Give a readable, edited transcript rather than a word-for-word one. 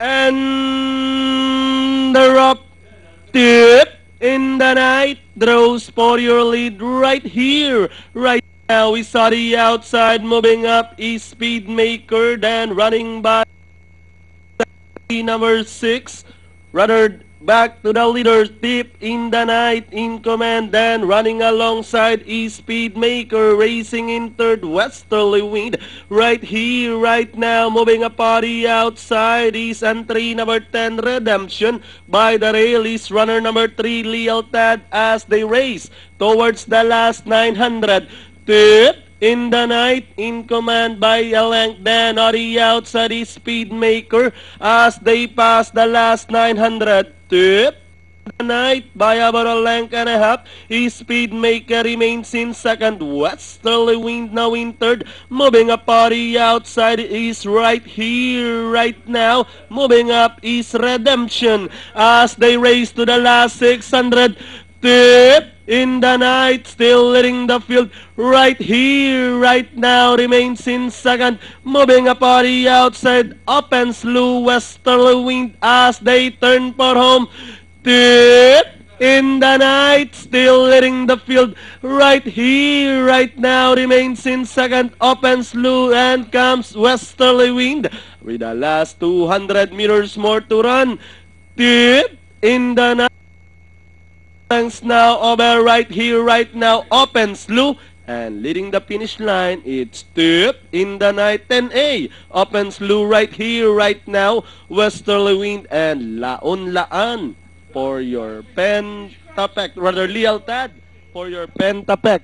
And the rock tip in the night draws for your lead right here, right now. We saw the outside moving up, is Speedmaker, then running by number 6. Rather back to the leader, deep in the night in command, then running alongside is Speedmaker, racing in third, Westerly Wind. Right here, right now, moving up on the outside is entry number 10, Redemption. By the rail is runner number 3, Lealtad, as they race towards the last 900. Tip in the night, in command by Elenk, then on the outside is Speedmaker as they pass the last 900. Tip the night by about a length and a half. His Speedmaker remains in second. Westerly Wind now in third. Moving up on the outside is right here, right now. Moving up is Redemption as they race to the last 600. Tip in the night, still leading the field right here, right now, remains in second. Moving up on the outside, Open Slew, Westerly Wind as they turn for home. Tip in the night, still leading the field right here, right now, remains in second. Open Slew, and comes Westerly Wind with the last 200 meters more to run. Tip in the night. Now over right here, right now, Open Slew, and leading the finish line, it's Tip in the night 10A. Open Slew right here, right now, Westerly Wind, and Laon for your Pentapec, rather Lealtad for your Pentapec.